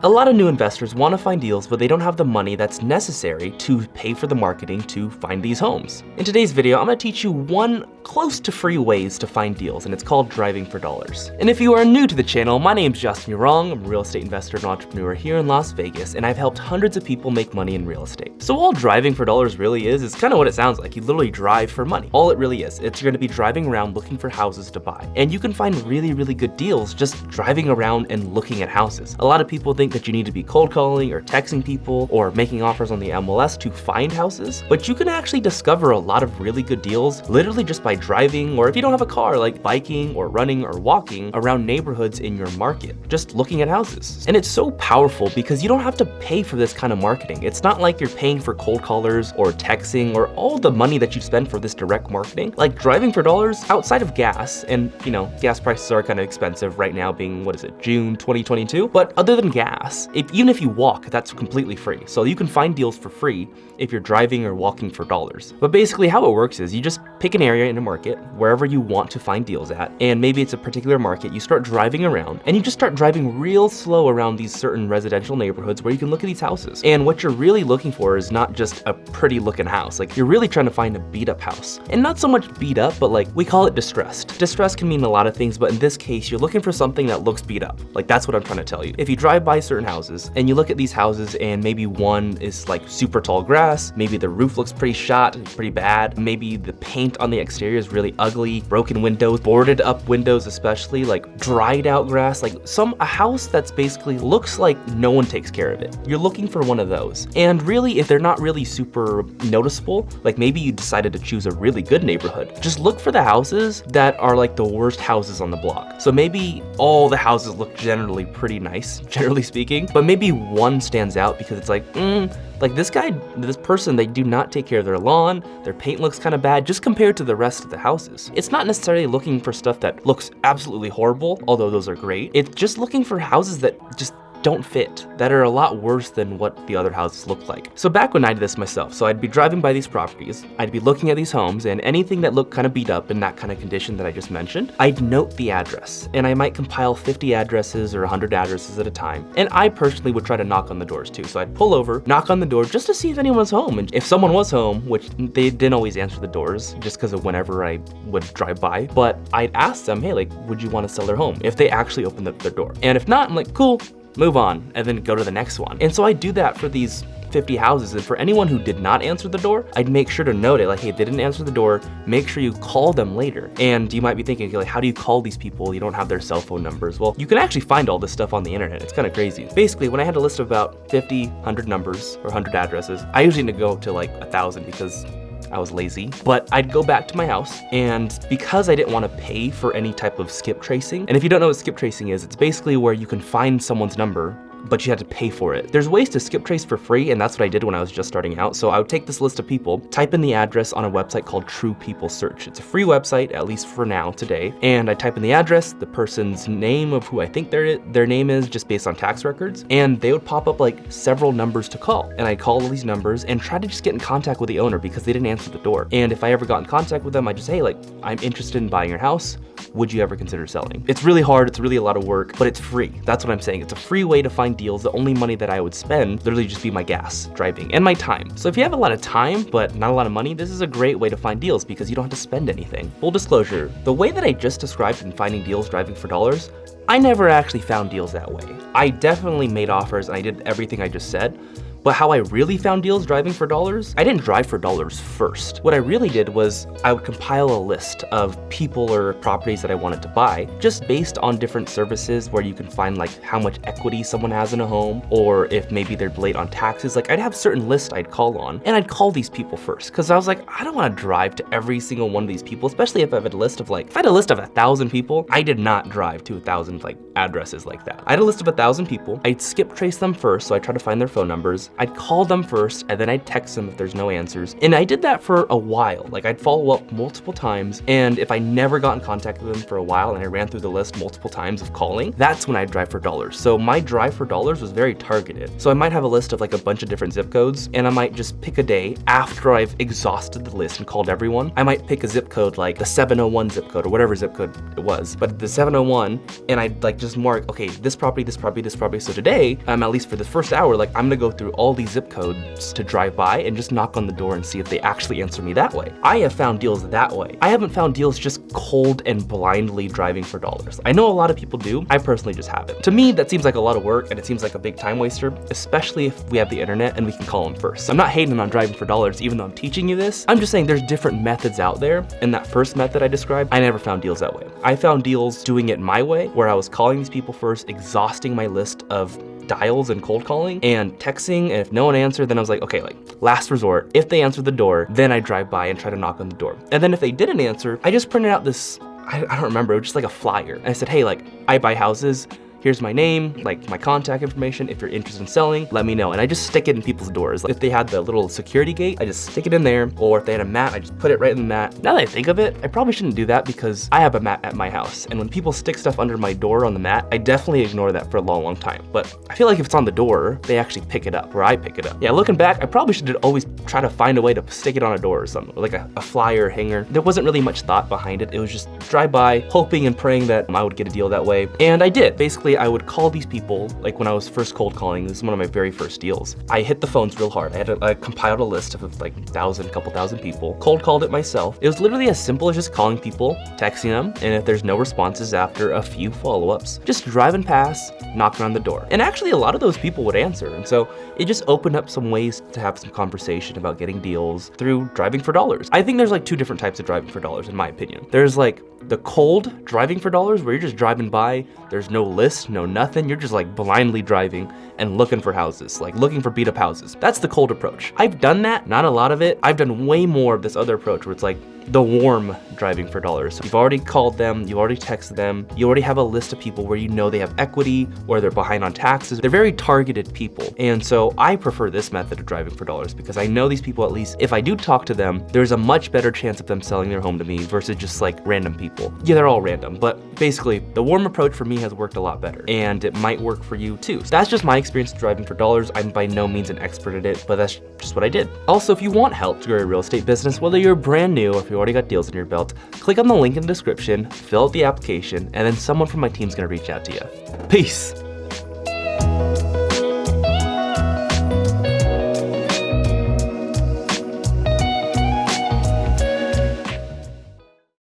A lot of new investors want to find deals, but they don't have the money that's necessary to pay for the marketing to find these homes. In today's video, I'm going to teach you one close to free ways to find deals, and it's called driving for dollars. And if you are new to the channel, my name's Justin Yurong. I'm a real estate investor and entrepreneur here in Las Vegas, and I've helped hundreds of people make money in real estate. So all driving for dollars really is kind of what it sounds like. You literally drive for money. All it really is. It's you're going to be driving around looking for houses to buy. And you can find really, really good deals just driving around and looking at houses. A lot of people think that you need to be cold calling or texting people or making offers on the MLS to find houses, but you can actually discover a lot of really good deals literally just by driving, or if you don't have a car, like biking or running or walking around neighborhoods in your market, just looking at houses. And it's so powerful because you don't have to pay for this kind of marketing. It's not like you're paying for cold callers or texting or all the money that you spend for this direct marketing. Like driving for dollars outside of gas, and you know, gas prices are kind of expensive right now being, what is it, June 2022? But other than gas, even if you walk, that's completely free. So you can find deals for free if you're driving or walking for dollars. But basically how it works is you just pick an area in a market, wherever you want to find deals at, and maybe it's a particular market, you start driving around, and you just start driving real slow around these certain residential neighborhoods where you can look at these houses. And what you're really looking for is not just a pretty looking house, like you're really trying to find a beat up house. And not so much beat up, but like we call it distressed. Distressed can mean a lot of things, but in this case, you're looking for something that looks beat up. Like that's what I'm trying to tell you. If you drive by certain houses and you look at these houses and maybe one is like super tall grass, maybe the roof looks pretty shot, pretty bad, maybe the paint on the exterior is really ugly, broken windows, boarded up windows especially, like dried out grass, like a house that's basically looks like no one takes care of it. You're looking for one of those. And really, if they're not really super noticeable, like maybe you decided to choose a really good neighborhood, just look for the houses that are like the worst houses on the block. So maybe all the houses look generally pretty nice, generally speaking, but maybe one stands out because it's like this person, they do not take care of their lawn, their paint looks kind of bad just compared to the rest of the houses. It's not necessarily looking for stuff that looks absolutely horrible, although those are great. It's just looking for houses that just don't fit, that are a lot worse than what the other houses look like. So back when I did this myself, so I'd be driving by these properties, I'd be looking at these homes, and anything that looked kind of beat up in that kind of condition that I just mentioned, I'd note the address, and I might compile 50 addresses or 100 addresses at a time. And I personally would try to knock on the doors too. So I'd pull over, knock on the door just to see if anyone's home. And if someone was home, which they didn't always answer the doors just because of whenever I would drive by, but I'd ask them, hey, like, would you want to sell their home? If they actually opened up their door. And if not, I'm like, cool, move on, and then go to the next one. And so I do that for these 50 houses, and for anyone who did not answer the door, I'd make sure to note it, like, hey, they didn't answer the door, make sure you call them later. And you might be thinking, like, how do you call these people? You don't have their cell phone numbers. Well, you can actually find all this stuff on the internet. It's kind of crazy. Basically, when I had a list of about 50, 100 numbers or 100 addresses, I usually need to go to like 1,000 because I was lazy, but I'd go back to my house, and because I didn't want to pay for any type of skip tracing, and if you don't know what skip tracing is, it's basically where you can find someone's number, but you had to pay for it. There's ways to skip trace for free, and that's what I did when I was just starting out. So I would take this list of people, type in the address on a website called True People Search. It's a free website, at least for now, today. And I type in the address, the person's name of who I think their name is, just based on tax records, and they would pop up like several numbers to call. And I'd call all these numbers and try to just get in contact with the owner because they didn't answer the door. And if I ever got in contact with them, I just, hey, like, I'm interested in buying your house. Would you ever consider selling? It's really hard, it's really a lot of work, but it's free. That's what I'm saying. It's a free way to find deals. The only money that I would spend literally just be my gas, driving, and my time. So if you have a lot of time, but not a lot of money, this is a great way to find deals because you don't have to spend anything. Full disclosure, the way that I just described in finding deals driving for dollars, I never actually found deals that way. I definitely made offers and I did everything I just said, but how I really found deals driving for dollars, I didn't drive for dollars first. What I really did was I would compile a list of people or properties that I wanted to buy, just based on different services where you can find like how much equity someone has in a home, or if maybe they're late on taxes. Like I'd have certain lists I'd call on, and I'd call these people first, because I was like, I don't want to drive to every single one of these people, especially if I had a list of like, if I had a list of 1,000 people, I did not drive to 1,000 like addresses like that. I had a list of 1,000 people. I'd skip trace them first, so I try to find their phone numbers. is I'd call them first and then I'd text them if there's no answers. And I did that for a while. Like I'd follow up multiple times, and if I never got in contact with them for a while and I ran through the list multiple times of calling, that's when I'd drive for dollars. So my drive for dollars was very targeted. So I might have a list of like a bunch of different zip codes, and I might just pick a day after I've exhausted the list and called everyone. I might pick a zip code like the 701 zip code or whatever zip code it was, but the 701, and I'd like just mark, okay, this property, this property, this property. So today, at least for the first hour, like I'm gonna go through all these zip codes to drive by and just knock on the door and see if they actually answer me that way. I have found deals that way. I haven't found deals just cold and blindly driving for dollars. I know a lot of people do. I personally just haven't. To me, that seems like a lot of work, and it seems like a big time waster, especially if we have the internet and we can call them first. I'm not hating on driving for dollars, even though I'm teaching you this. I'm just saying there's different methods out there, and that first method I described, I never found deals that way. I found deals doing it my way, where I was calling these people first, exhausting my list of dials and cold calling and texting, and if no one answered, then I was like, okay, like last resort. If they answer the door, then I drive by and try to knock on the door. And then if they didn't answer, I just printed out this, I don't remember, it was just like a flyer. And I said, hey, like I buy houses. Here's my name, like my contact information. If you're interested in selling, let me know. And I just stick it in people's doors. Like if they had the little security gate, I just stick it in there. Or if they had a mat, I just put it right in the mat. Now that I think of it, I probably shouldn't do that because I have a mat at my house. And when people stick stuff under my door on the mat, I definitely ignore that for a long, long time. But I feel like if it's on the door, they actually pick it up, or I pick it up. Yeah, looking back, I probably should always try to find a way to stick it on a door or something, like a flyer hanger. There wasn't really much thought behind it. It was just drive by, hoping and praying that I would get a deal that way. And I did. Basically, I would call these people, like when I was first cold calling, this is one of my very first deals. I hit the phones real hard. I compiled a list of like couple thousand people, cold called it myself. It was literally as simple as just calling people, texting them, and if there's no responses after a few follow-ups, just driving past, knocking on the door. And actually a lot of those people would answer. And so it just opened up some ways to have some conversation about getting deals through driving for dollars. I think there's like two different types of driving for dollars in my opinion. There's like the cold driving for dollars where you're just driving by, there's no list, no nothing, you're just like blindly driving and looking for houses, like looking for beat up houses. That's the cold approach. I've done that, not a lot of it. I've done way more of this other approach where it's like the warm driving for dollars. So you've already called them, you've already texted them, you already have a list of people where you know they have equity or they're behind on taxes. They're very targeted people. And so I prefer this method of driving for dollars because I know these people, at least if I do talk to them, there's a much better chance of them selling their home to me versus just like random people. Yeah, they're all random, but basically the warm approach for me has worked a lot better, and it might work for you too. So that's just my experience driving for dollars. I'm by no means an expert at it, but that's just what I did. Also, if you want help to grow your real estate business, whether you're brand new or if you already got deals in your belt, click on the link in the description, fill out the application, and then someone from my team's gonna reach out to you. Peace.